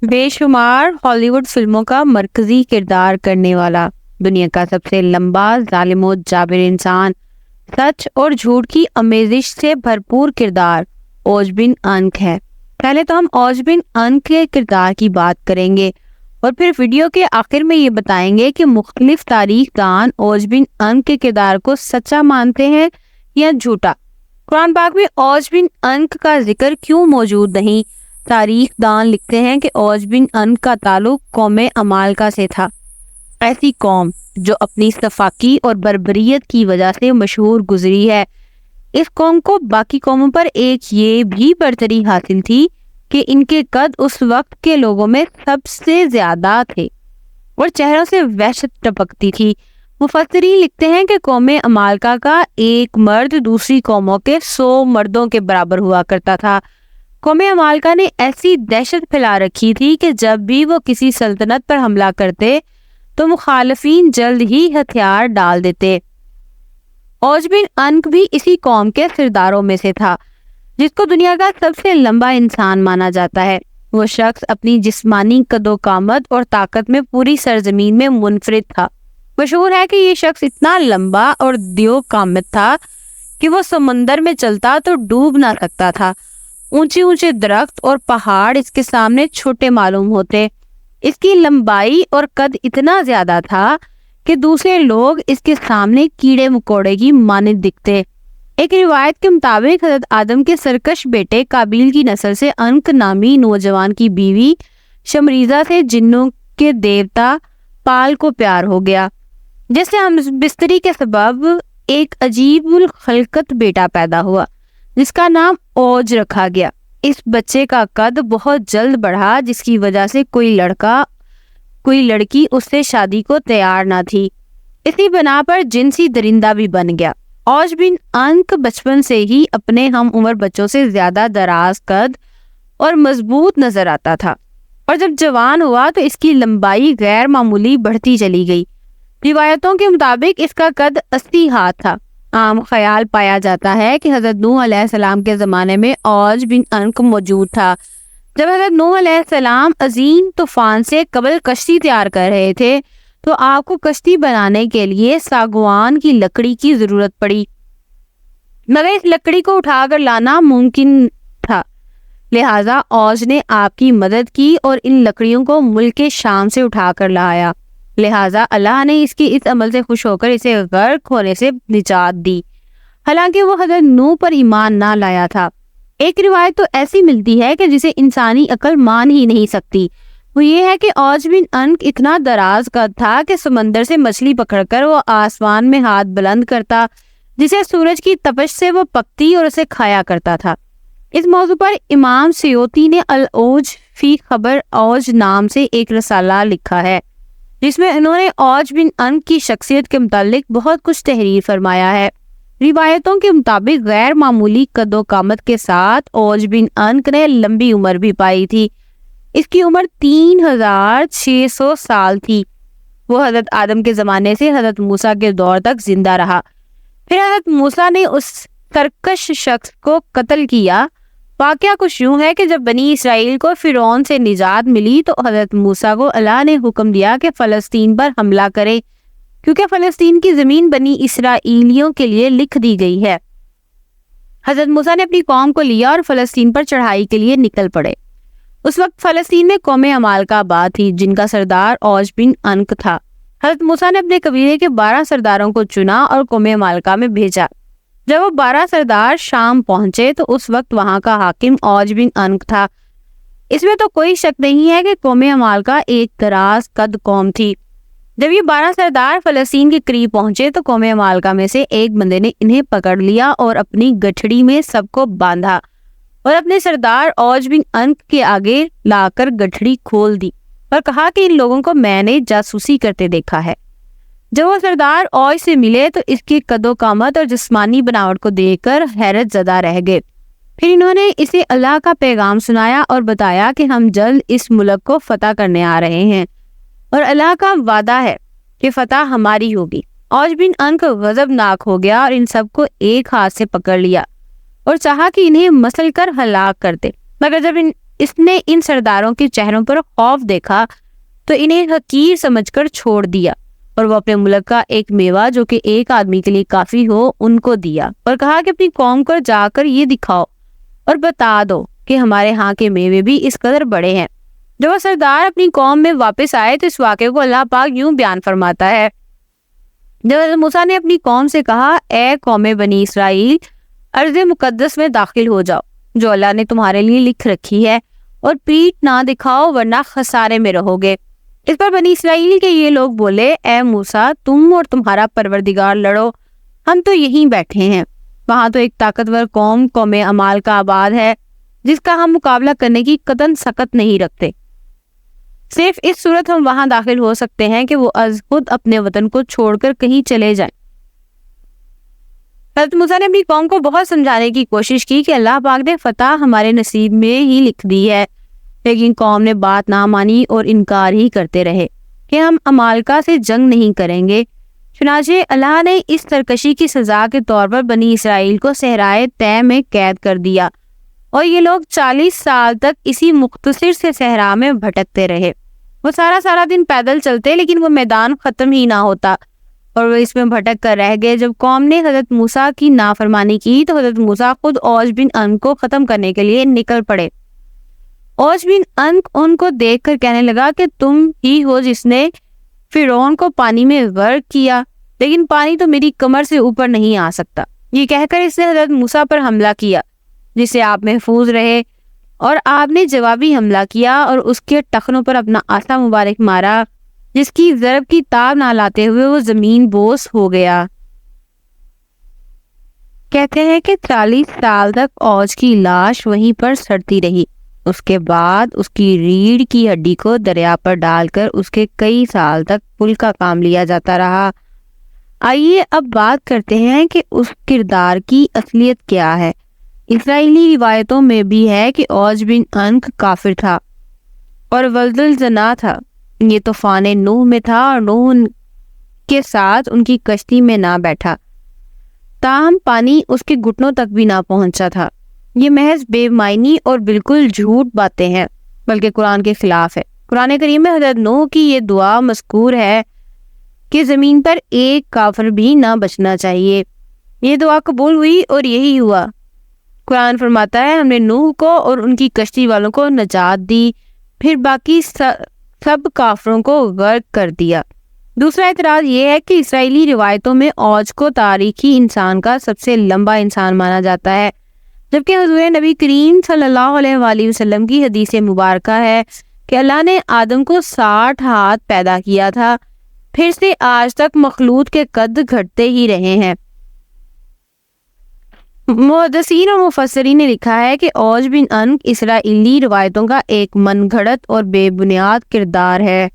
بے شمار ہالی ووڈ فلموں کا مرکزی کردار کرنے والا، دنیا کا سب سے لمبا، ظالم و جابر انسان، سچ اور جھوٹ کی آمیزش سے بھرپور کردار اوج بن انک ہے۔ پہلے تو ہم اوج بن انک کے کردار کی بات کریں گے اور پھر ویڈیو کے آخر میں یہ بتائیں گے کہ مختلف تاریخ دان اوج بن انک کے کردار کو سچا مانتے ہیں یا جھوٹا۔ قرآن پاک میں اوج بن انک کا ذکر کیوں موجود نہیں؟ تاریخ دان لکھتے ہیں کہ اوج بن انک کا تعلق قوم عمالقہ سے تھا، ایسی قوم جو اپنی صفاقی اور بربریت کی وجہ سے مشہور گزری ہے۔ اس قوم کو باقی قوموں پر ایک یہ بھی برتری حاصل تھی کہ ان کے قد اس وقت کے لوگوں میں سب سے زیادہ تھے اور چہروں سے وحشت ٹپکتی تھی۔ مفسرین لکھتے ہیں کہ قوم عمالقہ کا ایک مرد دوسری قوموں کے 100 مردوں کے برابر ہوا کرتا تھا۔ قوم عمالقہ نے ایسی دہشت پھیلا رکھی تھی کہ جب بھی وہ کسی سلطنت پر حملہ کرتے تو مخالفین جلد ہی ہتھیار ڈال دیتے۔ اوج بن انک بھی اسی قوم کے سرداروں میں سے تھا، جس کو دنیا کا سب سے لمبا انسان مانا جاتا ہے۔ وہ شخص اپنی جسمانی قد و قامت اور طاقت میں پوری سرزمین میں منفرد تھا۔ مشہور ہے کہ یہ شخص اتنا لمبا اور دیو قامت تھا کہ وہ سمندر میں چلتا تو ڈوب نہ سکتا تھا۔ اونچے اونچے درخت اور پہاڑ اس کے سامنے چھوٹے معلوم ہوتے۔ اس کی لمبائی اور قد اتنا زیادہ تھا کہ دوسرے لوگ اس کے سامنے کیڑے مکوڑے کی مانند دکھتے۔ ایک روایت کے مطابق حضرت آدم کے سرکش بیٹے قابیل کی نسل سے انک نامی نوجوان کی بیوی شمریزہ سے جنوں کے دیوتا پال کو پیار ہو گیا، جس سے ہم بستری کے سبب ایک عجیب الخلقت بیٹا پیدا ہوا جس کا نام اوج رکھا گیا۔ اس بچے کا قد بہت جلد بڑھا، جس کی وجہ سے کوئی لڑکی اس سے شادی کو تیار نہ تھی۔ اسی بنا پر جنسی درندہ بھی بن گیا۔ اوج بن انک بچپن سے ہی اپنے ہم عمر بچوں سے زیادہ دراز قد اور مضبوط نظر آتا تھا، اور جب جوان ہوا تو اس کی لمبائی غیر معمولی بڑھتی چلی گئی۔ روایتوں کے مطابق اس کا قد 80 ہاتھ تھا۔ عام خیال پایا جاتا ہے کہ حضرت نوح علیہ السلام کے زمانے میں اوج بن انک موجود تھا۔ جب حضرت نوح علیہ السلام عظیم طوفان سے قبل کشتی تیار کر رہے تھے تو آپ کو کشتی بنانے کے لیے ساگوان کی لکڑی کی ضرورت پڑی، مگر اس لکڑی کو اٹھا کر لانا ممکن تھا، لہٰذا اوج نے آپ کی مدد کی اور ان لکڑیوں کو ملک شام سے اٹھا کر لایا۔ لہٰذا اللہ نے اس عمل سے خوش ہو کر اسے غرق ہونے سے نجات دی، حالانکہ وہ حضرت نوح پر ایمان نہ لایا تھا۔ ایک روایت تو ایسی ملتی ہے کہ جسے انسانی عقل مان ہی نہیں سکتی، وہ یہ ہے کہ اوج بن انک اتنا دراز قد تھا کہ سمندر سے مچھلی پکڑ کر وہ آسمان میں ہاتھ بلند کرتا، جسے سورج کی تپش سے وہ پکتی اور اسے کھایا کرتا تھا۔ اس موضوع پر امام سیوطی نے العوج فی خبر اوج نام سے ایک رسالہ لکھا ہے، جس میں انہوں نے اوج بن انک کی شخصیت کے متعلق بہت کچھ تحریر فرمایا ہے۔ روایتوں کے مطابق غیر معمولی قد و قامت کے ساتھ اوج بن انک نے لمبی عمر بھی پائی تھی۔ اس کی عمر 3600 سال تھی۔ وہ حضرت آدم کے زمانے سے حضرت موسیٰ کے دور تک زندہ رہا۔ پھر حضرت موسیٰ نے اس سرکش شخص کو قتل کیا۔ واقعہ کچھ یوں ہے کہ جب بنی اسرائیل کو فرعون سے نجات ملی تو حضرت موسیٰ کو اللہ نے حکم دیا کہ فلسطین پر حملہ کرے، کیونکہ فلسطین کی زمین بنی اسرائیلیوں کے لیے لکھ دی گئی ہے۔ حضرت موسیٰ نے اپنی قوم کو لیا اور فلسطین پر چڑھائی کے لیے نکل پڑے۔ اس وقت فلسطین میں قوم عمالقہ آباد تھی، جن کا سردار اوج بن انک تھا۔ حضرت موسیٰ نے اپنے قبیلے کے 12 سرداروں کو چنا اور قوم عمالقہ میں بھیجا۔ جب وہ 12 سردار شام پہنچے تو اس وقت وہاں کا حاکم اوج بن انک تھا۔ اس میں تو کوئی شک نہیں ہے کہ قوم عمالقہ ایک دراز قد قوم تھی۔ جب یہ 12 سردار فلسطین کے قریب پہنچے تو قوم عمالقہ میں سے ایک بندے نے انہیں پکڑ لیا اور اپنی گٹھڑی میں سب کو باندھا اور اپنے سردار اوج بن انک کے آگے لا کر گٹھڑی کھول دی اور کہا کہ ان لوگوں کو میں نے جاسوسی کرتے دیکھا ہے۔ جب وہ سردار اوج سے ملے تو اس کی قد و قامت اور جسمانی بناوٹ کو دیکھ کر حیرت زدہ رہ گئے۔ پھر انہوں نے اسے اللہ کا پیغام سنایا اور بتایا کہ ہم جلد اس ملک کو فتح کرنے آ رہے ہیں اور اللہ کا وعدہ ہے کہ فتح ہماری ہوگی۔ اوج بن انک غضبناک ہو گیا اور ان سب کو ایک ہاتھ سے پکڑ لیا اور چاہا کہ انہیں مسل کر ہلاک کر دے، مگر جب اس نے ان سرداروں کے چہروں پر خوف دیکھا تو انہیں حقیر سمجھ کر چھوڑ دیا، اور وہ اپنے ملک کا ایک میوہ جو کہ ایک آدمی کے لیے کافی ہو ان کو دیا، اور کہا کہ اپنی قوم کو جا کر یہ دکھاؤ اور بتا دو کہ ہمارے ہاں کے میوے بھی اس قدر بڑے ہیں۔ جب وہ سردار اپنی قوم میں واپس آئے تو اس واقعے کو اللہ پاک یوں بیان فرماتا ہے، جب حضرت موسیٰ نے اپنی قوم سے کہا، اے قوم بنی اسرائیل، ارض مقدس میں داخل ہو جاؤ جو اللہ نے تمہارے لیے لکھ رکھی ہے، اور پیٹ نہ دکھاؤ ورنہ خسارے میں رہو گے۔ اس پر بنی اسرائیل کے یہ لوگ بولے، اے موسیٰ، تم اور تمہارا پروردگار لڑو، ہم تو یہیں بیٹھے ہیں۔ وہاں تو ایک طاقتور قوم عمال کا آباد ہے جس کا ہم مقابلہ کرنے کی قطعاً سکت نہیں رکھتے۔ صرف اس صورت ہم وہاں داخل ہو سکتے ہیں کہ وہ از خود اپنے وطن کو چھوڑ کر کہیں چلے جائیں۔ حضرت موسیٰ نے اپنی قوم کو بہت سمجھانے کی کوشش کی کہ اللہ پاک نے فتح ہمارے نصیب میں ہی لکھ دی ہے، لیکن قوم نے بات نہ مانی اور انکار ہی کرتے رہے کہ ہم عمالقہ سے جنگ نہیں کریں گے۔ چنانچہ اللہ نے اس سرکشی کی سزا کے طور پر بنی اسرائیل کو صحرائے طے میں قید کر دیا، اور یہ لوگ 40 سال تک اسی مختصر سے صحرا میں بھٹکتے رہے۔ وہ سارا دن پیدل چلتے لیکن وہ میدان ختم ہی نہ ہوتا، اور وہ اس میں بھٹک کر رہ گئے۔ جب قوم نے حضرت موسیٰ کی نافرمانی کی تو حضرت موسیٰ خود اوج بن انق کو ختم کرنے کے لیے نکل پڑے۔ اوج بن انق ان کو دیکھ کر کہنے لگا کہ تم ہی ہو جس نے فرعون کو پانی میں غرق کیا، لیکن پانی تو میری کمر سے اوپر نہیں آ سکتا۔ یہ کہہ کر اس نے حضرت موسیٰ پر حملہ کیا، جس سے آپ محفوظ رہے، اور آپ نے جوابی حملہ کیا اور اس کے ٹخنوں پر اپنا عصا مبارک مارا، جس کی ضرب کی تاب نہ لاتے ہوئے وہ زمین بوس ہو گیا۔ کہتے ہیں کہ 40 سال تک اوج کی لاش وہیں پر سڑتی رہی۔ اس کے بعد اس کی ریڑھ کی ہڈی کو دریا پر ڈال کر اس کے کئی سال تک پل کا کام لیا جاتا رہا۔ آئیے اب بات کرتے ہیں کہ اس کردار کی اصلیت کیا ہے۔ اسرائیلی روایتوں میں بھی ہے کہ اوج بن انق کافر تھا اور ولد الزنا تھا۔ یہ طوفان نوح میں تھا اور نوح کے ساتھ ان کی کشتی میں نہ بیٹھا، تاہم پانی اس کے گھٹنوں تک بھی نہ پہنچا تھا۔ یہ محض بے معنی اور بالکل جھوٹ باتیں ہیں، بلکہ قرآن کے خلاف ہے۔ قرآن کریم میں حضرت نوح کی یہ دعا مذکور ہے کہ زمین پر ایک کافر بھی نہ بچنا چاہیے۔ یہ دعا قبول ہوئی اور یہی ہوا۔ قرآن فرماتا ہے، ہم نے نوح کو اور ان کی کشتی والوں کو نجات دی، پھر باقی سب کافروں کو غرق کر دیا۔ دوسرا اعتراض یہ ہے کہ اسرائیلی روایتوں میں اوج کو تاریخی انسان کا سب سے لمبا انسان مانا جاتا ہے، جبکہ حضور نبی کریم صلی اللہ علیہ وآلہ وسلم کی حدیث مبارکہ ہے کہ اللہ نے آدم کو 60 ہاتھ پیدا کیا تھا، پھر سے آج تک مخلوق کے قد گھٹتے ہی رہے ہیں۔ محدثین اور مفسرین نے لکھا ہے کہ اوج بن انق اسرائیلی روایتوں کا ایک من گھڑت اور بے بنیاد کردار ہے۔